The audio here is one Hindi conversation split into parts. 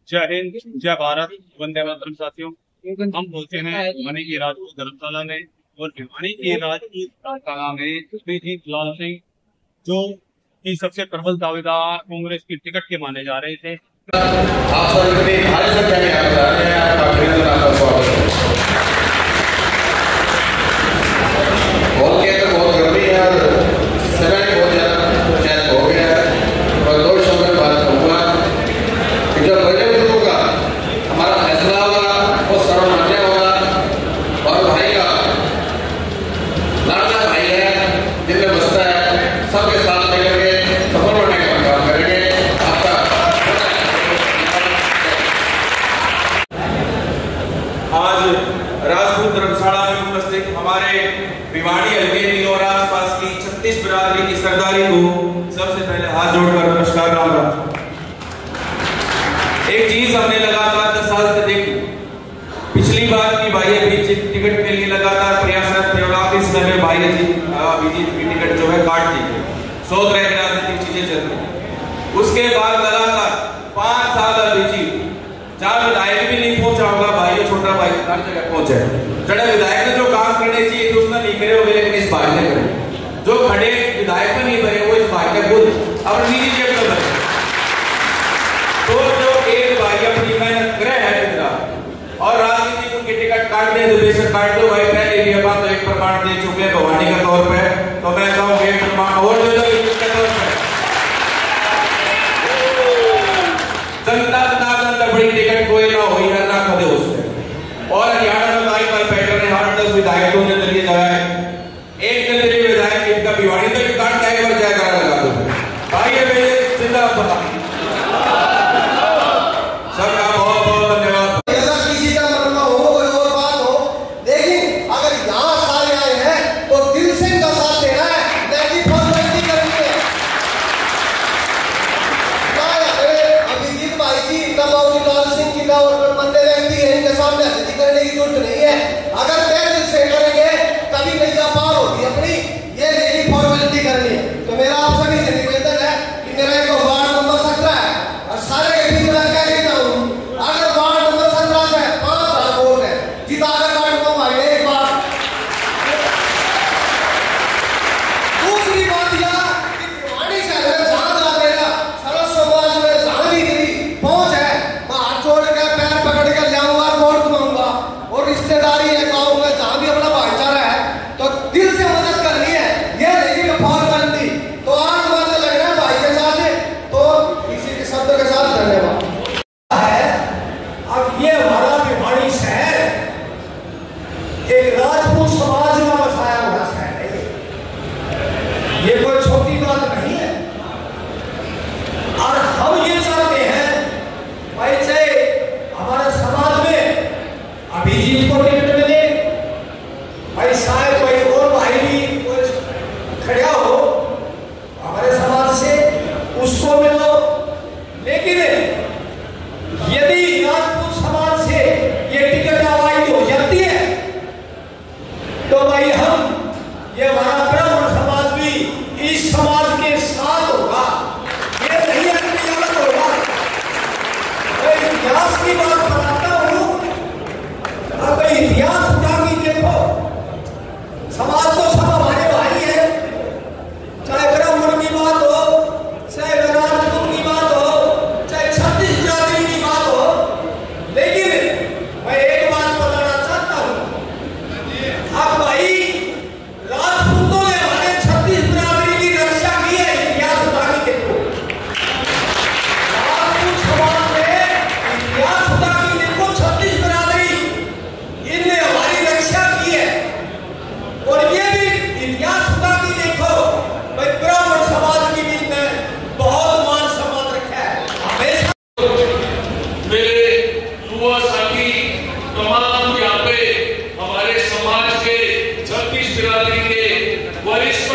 जय हिंद, जय भारत, वंदे मातरम। साथियों, हम बोलते हैं भिवानी की राजपूत धर्मशाला में, और भिवानी की राजपूत धर्मशाला में अभिजीत लाल सिंह जो कि सबसे प्रबल दावेदार कांग्रेस की टिकट के माने जा रहे थे। आप सब इतनी भारी संख्या में यहाँ बता रहे हैं, आपका अभिनंदन, आपका स्वागत है। बहुत के अंदर बहुत गर्मी है और समय बहुत ज्यादा शायद हो गया है, और 2 शब्द में बात कहूँगा कि जो बड़े बुजुर्गों का हमारा फैसला होगा वो सर्वमान्य होगा, और भाई का लाडला भाई है, दिल में बसता है, सबके साथ मिलकर के सफल होने का काम करेंगे। आपका आज राजपूत धर्मशाला में उपस्थित हमारे भिवानी हल्के और आसपास की 36 बिरादरी की सरदारी को सबसे पहले हाथ जोड़कर नमस्कार राम राम। एक चीज हमने लगातार 10 साल से देखी, पिछली बार की भाई अभिजीत टिकट के लिए लगातार प्रयासरत थे और आखिरी समय में भाई अभिजीत की टिकट जो है काट दी गई। 100 तरह की राजनीतिक चीजें चल रही। उसके बाद लगातार 5 साल अभिजीत, जहाँ विधायक भी नहीं पहुंचा होगा भाई, छोटा भाई हर जगह पहुंचे। जड़े विधायक ने जो काम करने चाहिए तो उसने नहीं करे होंगे, लेकिन इस भाई ने करे। जो खड़े विधायक में नहीं बने वो इस भाई का खुद अपनी निजी जेब में बने। तो जो एक भाई अपनी मेहनत करे है पिता और राजनीति को टिकट काट दे तो बेशक काट दो भाई, पहले भी अपन तो एक प्रमाण दे चुके हैं भवानी का तौर पे, तो मैं कहूँ एक प्रमाण और दे दो इसके तौर पे। जनता जनार्दन बड़ी टिकट कोई ना हुई है ना कदे उससे। और हरियाणा में भाई पर पैटर्न है, 8-10 विधायकों ने दलीय लगाए, एक दलीय विधायक इनका भिवानी तक काट जाए पर क्या करा लगा दो भाई, ये मेरे जिंदा पता सबका बहुत बहुत धन्यवाद। किसी का मरना हो कोई और बात हो, लेकिन अगर यहाँ सारे आए हैं तो दिल से इनका साथ देना है, नहीं फॉर्मेलिटी करनी है। अभिजीत भाई की अभिजीत लाल सिंह की मंदिर रहती है, इनके सामने हस्ती करने की जरूरत नहीं है। अगर तय दिल से करेंगे तभी नैया पार होगी अपनी, ये नहीं फॉर्मेलिटी करनी है। तो मेरा आप सभी से निवेदन है कि मेरा एक वार्ड नंबर 17 है और सारे के बीच में कह के जाऊँ, अगर वार्ड नंबर 17 से 5 वोट है, जिता अगर वार्ड को मारे एक बार। दूसरी बात यह कि भिवानी शहर में जहाँ जहाँ मेरा सरस समाज में जहाँ भी मेरी पहुँच है, मैं हाथ जोड़ के पैर पकड़ के लाऊंगा, वोट दूंगा। और रिश्तेदारी है गाँव में जहाँ भी अपना भाईचारा है तो दिल से मदद करनी है, ये नहीं फॉर्मेलिटी। तो आज बातें लग रहा है भाई के साथ, तो इसी के शब्द के साथ धन्यवाद है। अब ये हमारा भिवानी शहर एक राजपूत समाज में बसाया हुआ शहर है, ये कोई छोटी बात नहीं है। और हम ये चाहते हैं भाई चाहे हमारे समाज में अभिजीत को टिकट मिले, भाई शायद कोई और भाई भी कुछ खड़ा हो हमारे समाज से उसको मिलो, लेकिन यदि राजपूत समाज से ये टिकट आवाज हो जाती है तो भाई हम ये हमारा ब्राह्मण समाज भी इस समाज के साथ होगा, ये नहीं है कि अलग होगा। मैं इतिहास की बात बताता हूँ, अब इतिहास उठा के देखो, समाज तो सब हमारे भाई है, चाहे ब्राह्मण की बात हो, चाहे राजपूत की बात हो, चाहे 36 जाति की बात हो। लेकिन मैं एक बात बताना चाहता हूँ, अब भाई राजपूतों ने हमारे 36 बिरादरी की रक्षा की है, इतिहास उठा के देखो। राजपूत समाज में इतिहास उठा के देखो, 36 बिरादरी इनने हमारी रक्षा की है। और ये भी इतिहास उठा के देखो भाई, ब्राह्मण समाज की भी ने बहुत मान सम्मान रखा है हमेशा। मेरे युवा साथी तमाम यहाँ पे हमारे समाज के 36 बिरादरी के वरिष्ठ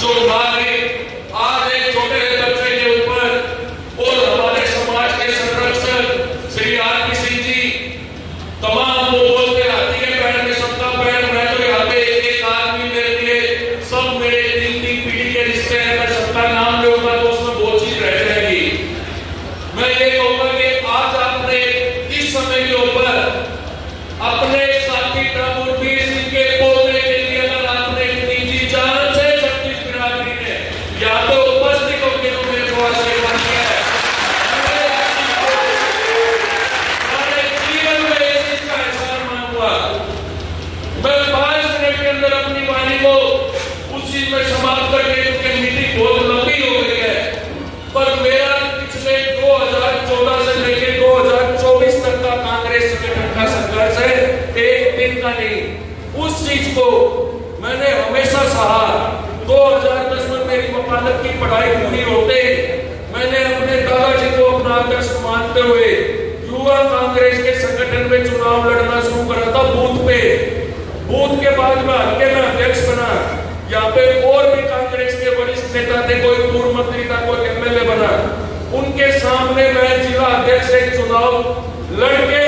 जो हमारे आज एक छोटे बच्चे के ऊपर और हमारे समाज के संरक्षक श्री आरपी सिंह जी, तमाम वो बोलते हाथी के पैर में सबका पैर, मैं तो यहाँ पे एक आदमी मेरे लिए सब मेरे 3-3 पीढ़ी के रिश्ते हैं, मैं सबका नाम लूंगा तो उसमें बहुत चीज रह जाएगी। मैं ये कहूँगा कि आज चीज में समाप्त करके क्योंकि मीटिंग बहुत लंबी हो गई है, पर मेरा पिछले 2014 से लेकर 2024 तक का कांग्रेस संगठन का संघर्ष है, एक दिन का नहीं। उस चीज को मैंने हमेशा सहा। 2010 में मेरी वकालत की पढ़ाई पूरी होते मैंने अपने दादाजी को अपना आदर्श मानते हुए युवा कांग्रेस के संगठन में चुनाव लड़ना शुरू करा था बूथ पे। बूथ के बाद में हल्के में अध्यक्ष बना। यहाँ पे और भी कांग्रेस के वरिष्ठ नेता थे, कोई पूर्व मंत्री था, कोई एमएलए बना। उनके सामने मैं जिला अध्यक्ष एक चुनाव लड़के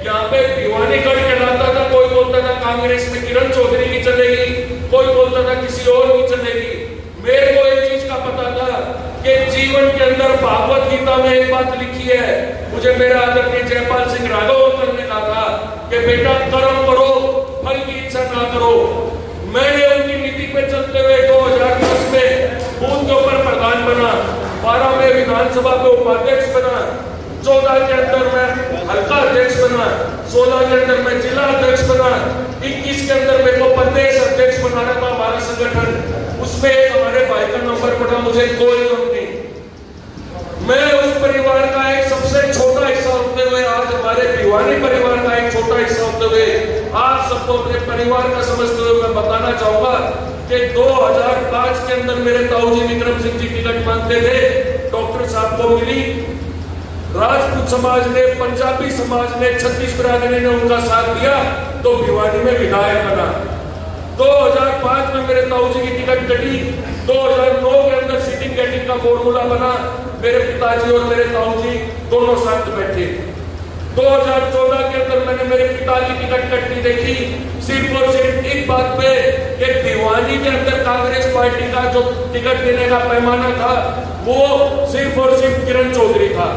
यहाँ पे भिवानीगढ़ कहलाता था। कोई बोलता था कांग्रेस में किरण चौधरी की चलेगी, कोई बोलता था किसी और की चलेगी। मेरे को एक चीज का पता था कि जीवन के अंदर भागवत गीता में एक बात लिखी है। मुझे मेरे आदरणीय जयपाल सिंह राघव ने कहा था कि बेटा कर्म करो, फल की इच्छा ना करो। मैंने उनकी नीति पे चलते हुए 2010 में बूथ के ऊपर प्रधान बना, 12 में विधानसभा पे उपाध्यक्ष बना, 14 के अंदर मैं हल्का अध्यक्ष बना, 16 के अंदर मैं जिला अध्यक्ष बना, 21 के अंदर मेरे को प्रदेश अध्यक्ष बना रहा था हमारा संगठन। उसमें हमारे भाई का नंबर पड़ा, मुझे कोई गम नहीं। मैं उस परिवार का एक सबसे छोटा हिस्सा होते हुए, आज हमारे भिवानी परिवार का एक छोटा हिस्सा होते हुए, आप सबको अपने परिवार का समझते हुए मैं बताना चाहूंगा कि 2005 के अंदर मेरे ताऊजी विक्रम सिंह जी टिकट मांगते थे, डॉक्टर साहब को मिली। राजपूत समाज ने, पंजाबी समाज ने, छत्तीस बिरादरी ने उनका साथ दिया तो भिवानी में विधायक बना। 2005 में मेरे ताऊजी की टिकट कटी। 2009 के अंदर सीटिंग गेटिंग का फॉर्मूला बना। मेरे पिताजी और मेरे ताऊजी दोनों साथ बैठे। 2014 के अंदर मैंने मेरे पिताजी की टिकट कटनी देखी, सिर्फ और सिर्फ एक बात पे कि भिवानी के अंदर कांग्रेस पार्टी का जो टिकट देने का पैमाना था वो सिर्फ और सिर्फ किरण चौधरी था।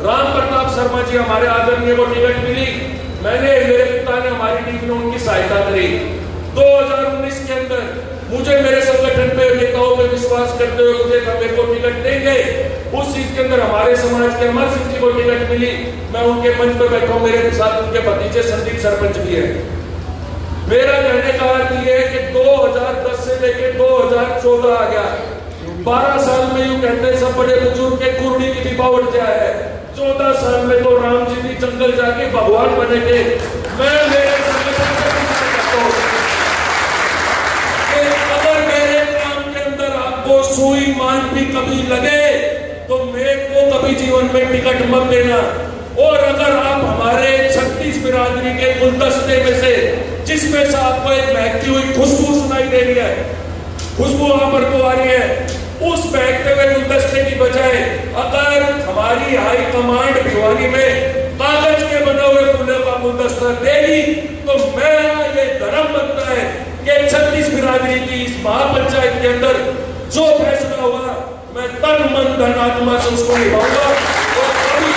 राम प्रताप शर्मा जी हमारे आदरणीय को टिकट मिली। मैंने, मेरे पिता ने, हमारी टीम ने उनकी सहायता करी। 2019 के अंदर मुझे मेरे संगठन पे नेताओं पे विश्वास करते हुए मुझे मेरे को टिकट देंगे। उस चीज के अंदर हमारे समाज के अमर सिंह जी को टिकट मिली। मैं उनके मंच पे बैठा हूं, मेरे साथ उनके भतीजे संदीप सरपंच भी है। मेरा कहने का अर्थ ये है कि 2010 से लेकर 2014 आ गया। 12 साल में यूं कहते सब बड़े बुजुर्ग के कुर्नी की दीपा उठ जाए है। 14 साल में तो राम जी भी जंगल जाके भगवान बनेंगे। मैं मेरे संगठन से कहता हूं कि अगर मेरे काम के अंदर आपको सुई मान भी कभी लगे तो मेरे को कभी जीवन में टिकट मत देना। और अगर आप हमारे 36 बिरादरी के गुलदस्ते में से, जिसमें से आपको एक महकती हुई खुशबू सुनाई दे रही है, खुशबू वहां पर को आ रही है, उस महकते हुए गुलदस्ते की बजाय अगर हमारी हाई कमांड भिवानी में कागज के बने हुए फूलों का गुलदस्ता देगी तो मेरा ये धर्म बनता है कि 36 बिरादरी की इस महापंचायत के अंदर जो फैसला होगा मैं तन मन धन आत्मा से उसको निभाऊंगा। और कभी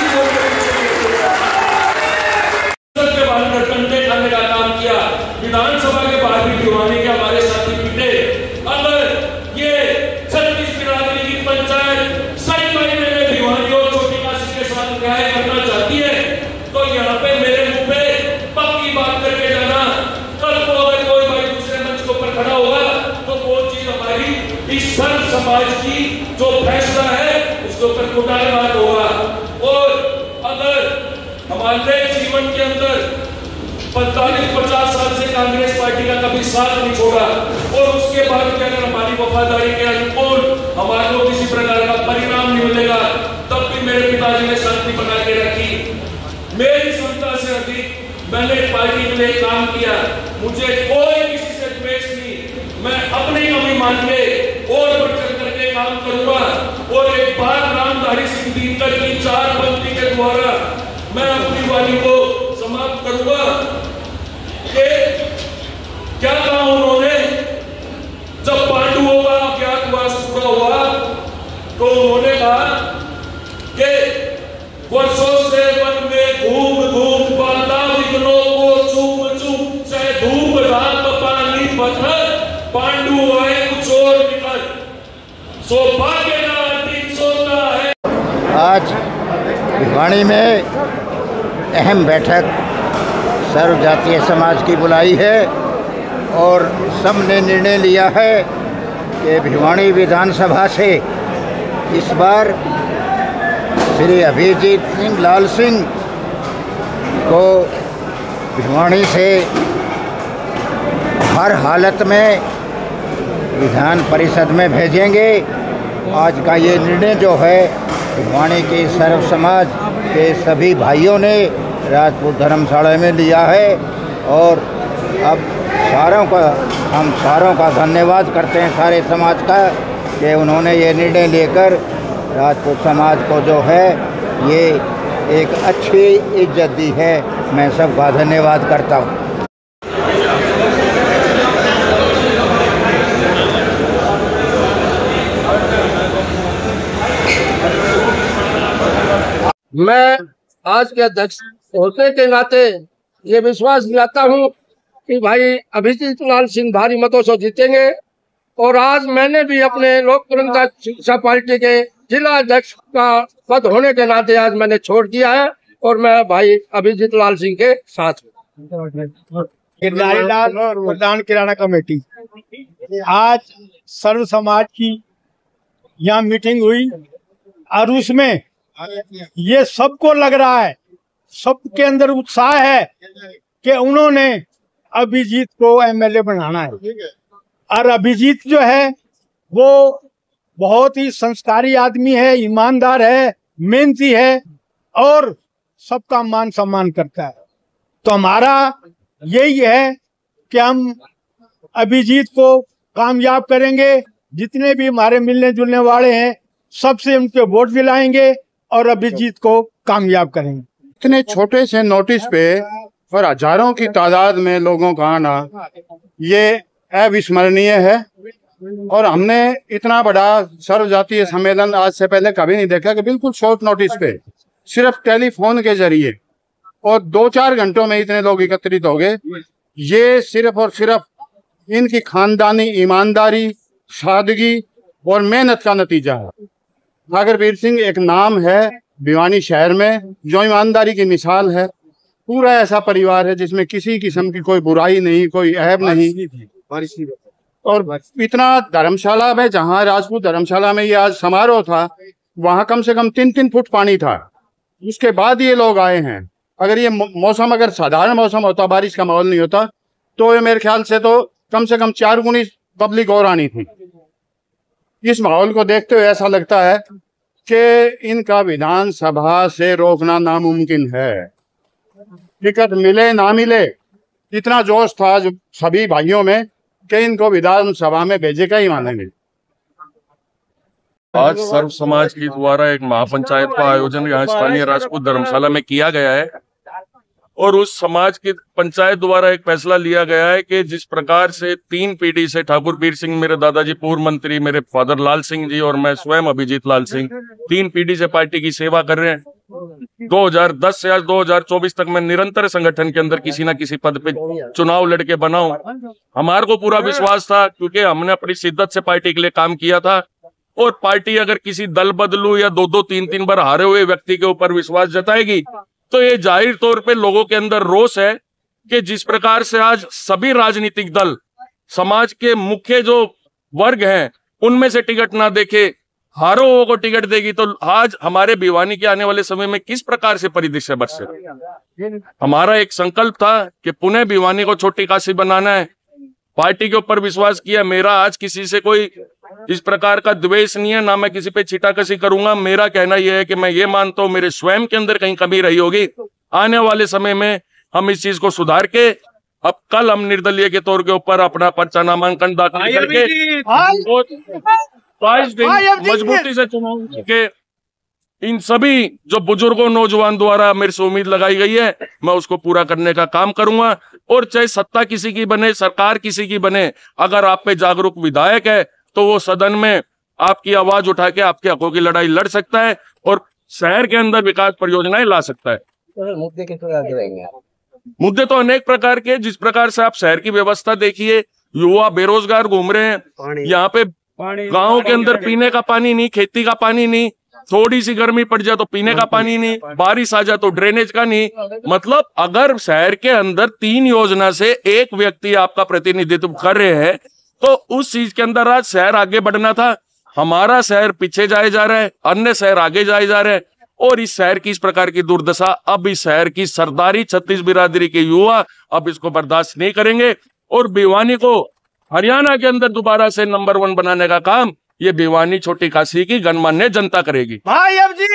के बाहर कंधे खाने का काम किया, विधानसभा के बाहर भी भिवानी के हमारे साथी पीटे। अगर ये 36 बिरादरी की पंचायत सही महीने में भिवानी और छोटी काशी के साथ न्याय करना चाहती है तो यहाँ पे मेरे मुंह पे पक्की बात करके जाना। कल को अगर कोई भाई दूसरे मंच के ऊपर खड़ा होगा तो वो चीज हमारी इस संत समाज की जो फैसला है उसके ऊपर कुटालवाद होगा। और अगर हमारे जीवन के अंदर 45-50 साल से कांग्रेस पार्टी का कभी साथ नहीं छोड़ा और उसके बाद भी अगर हमारी वफादारी के अनुकूल हमारे को किसी प्रकार का परिणाम नहीं मिलेगा तब भी मेरे पिताजी ने शांति बना के रखी। मेरी क्षमता से अधिक मैंने पार्टी के लिए काम किया। मुझे कोई किसी से द्वेष नहीं, मैं अपनी कमी मान के और बढ़ चढ़ करके काम करूंगा। और एक बात रामधारी सिंह दिनकर की 4 पंक्ति के द्वारा मैं अपनी वाणी को समाप्त करूंगा कि क्या कहा उन्होंने, जब पांडवों का अज्ञातवास पूरा हुआ तो उन्होंने कहा कि वर्षों से वन में घूम घूम बाधा विघ्नों को चूम चूम से धूप रात पानी पत्थर पांडु आए कुछ और निकल सौभाग्य ना दिन सोता है। आज भिवानी में अहम बैठक सर्व जातीय समाज की बुलाई है और सब ने निर्णय लिया है कि भिवानी विधानसभा से इस बार श्री अभिजीत सिंह लाल सिंह को भिवानी से हर हालत में विधान परिषद में भेजेंगे। आज का ये निर्णय जो है भिवानी के सर्व समाज के सभी भाइयों ने राजपूत धर्मशाला में लिया है और अब हम सारों का धन्यवाद करते हैं सारे समाज का कि उन्होंने ये निर्णय लेकर राजपूत समाज को जो है ये एक अच्छी इज्जत दी है। मैं सबका धन्यवाद करता हूँ। मैं आज के अध्यक्ष होने के नाते ये विश्वास दिलाता हूँ कि भाई अभिजीत लाल सिंह भारी मतों से जीतेंगे। और आज मैंने भी अपने लोक शिक्षा पार्टी के जिला अध्यक्ष का पद होने के नाते आज मैंने छोड़ दिया है और मैं भाई अभिजीत लाल सिंह के साथ हूँ। गिरधारीलाल प्रधान किराना कमेटी। आज सर्व समाज की यहाँ मीटिंग हुई और उसमें ये सबको लग रहा है, सबके अंदर उत्साह है कि उन्होंने अभिजीत को एमएलए बनाना है। और अभिजीत जो है वो बहुत ही संस्कारी आदमी है, ईमानदार है, मेहनती है और सबका मान सम्मान करता है। तो हमारा यही है कि हम अभिजीत को कामयाब करेंगे। जितने भी हमारे मिलने जुलने वाले हैं सबसे उनके वोट दिलाएंगे और अभिजीत को कामयाब करेंगे। इतने छोटे से नोटिस पे और हजारों की तादाद में लोगों का आना ये अविस्मरणीय है और हमने इतना बड़ा सर्वजातीय सम्मेलन आज से पहले कभी नहीं देखा कि बिल्कुल शॉर्ट नोटिस पे सिर्फ टेलीफोन के जरिए और 2-4 घंटों में इतने लोग एकत्रित हो गए। ये सिर्फ और सिर्फ इनकी खानदानी ईमानदारी, सादगी और मेहनत का नतीजा है। नागरवीर सिंह एक नाम है भिवानी शहर में जो ईमानदारी की मिसाल है। पूरा ऐसा परिवार है जिसमें किसी किस्म की कोई बुराई नहीं, कोई ऐब नहीं। और इतना धर्मशाला में, जहाँ राजपूत धर्मशाला में ये आज समारोह था, वहाँ कम से कम 3-3 फुट पानी था। उसके बाद ये लोग आए हैं। अगर ये मौसम अगर साधारण मौसम होता, बारिश का माहौल नहीं होता, तो ये मेरे ख्याल से कम 4 गुनी पब्लिक और आनी थी। इस माहौल को देखते हुए ऐसा लगता है कि इनका विधानसभा से रोकना नामुमकिन है। टिकट मिले ना मिले, इतना जोश था जो सभी भाइयों में कि इनको विधानसभा में भेजे का ही मानेंगे। आज सर्व समाज के द्वारा एक महापंचायत का आयोजन यहाँ स्थानीय राजपूत धर्मशाला में किया गया है और उस समाज की पंचायत द्वारा एक फैसला लिया गया है कि जिस प्रकार से 3 पीढ़ी से ठाकुर पीर सिंह, मेरे दादाजी पूर्व मंत्री, मेरे फादर लाल सिंह जी और मैं स्वयं अभिजीत लाल सिंह 3 पीढ़ी से पार्टी की सेवा कर रहे हैं। 2010 से आज 2024 तक मैं निरंतर संगठन के अंदर किसी न किसी पद पे चुनाव लड़के बना हूं। हमारे को पूरा विश्वास था क्योंकि हमने अपनी शिद्दत से पार्टी के लिए काम किया था और पार्टी अगर किसी दल बदलू या 2-2, 3-3 बार हारे हुए व्यक्ति के ऊपर विश्वास जताएगी तो ये जाहिर तौर पे लोगों के अंदर रोष है कि जिस प्रकार से आज सभी राजनीतिक दल समाज के मुख्य जो वर्ग हैं उनमें से टिकट ना देके हारो लोगों को टिकट देगी तो आज हमारे भिवानी के आने वाले समय में किस प्रकार से परिदृश्य बरसे। हमारा एक संकल्प था कि पुनः भिवानी को छोटी काशी बनाना है। पार्टी के ऊपर विश्वास किया। मेरा आज किसी से कोई इस प्रकार का द्वेष नहीं है, ना मैं किसी पे छीटाकशी करूंगा। मेरा कहना यह है कि मैं ये मानता हूं मेरे स्वयं के अंदर कहीं कमी रही होगी। आने वाले समय में हम इस चीज को सुधार के अब कल हम निर्दलीय के तौर के ऊपर अपना पर्चा नामांकन दाखिल करके मजबूती से चुनाव के इन सभी जो बुजुर्गों नौजवान द्वारा मेरे से उम्मीद लगाई गई है मैं उसको पूरा करने का काम करूंगा। और चाहे सत्ता किसी की बने, सरकार किसी की बने, अगर आप पे जागरूक विधायक है तो वो सदन में आपकी आवाज उठा के आपके हकों की लड़ाई लड़ सकता है और शहर के अंदर विकास परियोजनाएं ला सकता है। मुद्दे तो अनेक प्रकार के, जिस प्रकार से आप शहर की व्यवस्था देखिए, युवा बेरोजगार घूम रहे हैं। यहाँ पे गाँव के अंदर पीने का पानी नहीं, खेती का पानी नहीं, थोड़ी सी गर्मी पड़ जाए तो पीने का पानी नहीं, बारिश आ जाए तो ड्रेनेज का नहीं। मतलब अगर शहर के अंदर 3 योजना से एक व्यक्ति आपका प्रतिनिधित्व कर रहे हैं तो उस चीज के अंदर आज शहर आगे बढ़ना था, हमारा शहर पीछे जाए जा रहा है, अन्य शहर आगे जाए जा रहे हैं। और इस शहर की इस प्रकार की दुर्दशा, अब इस शहर की सरदारी छत्तीस बिरादरी के युवा अब इसको बर्दाश्त नहीं करेंगे। और भिवानी को हरियाणा के अंदर दोबारा से नंबर 1 बनाने का काम ये भिवानी छोटी काशी की गणमान्य जनता करेगी। भाई अब जी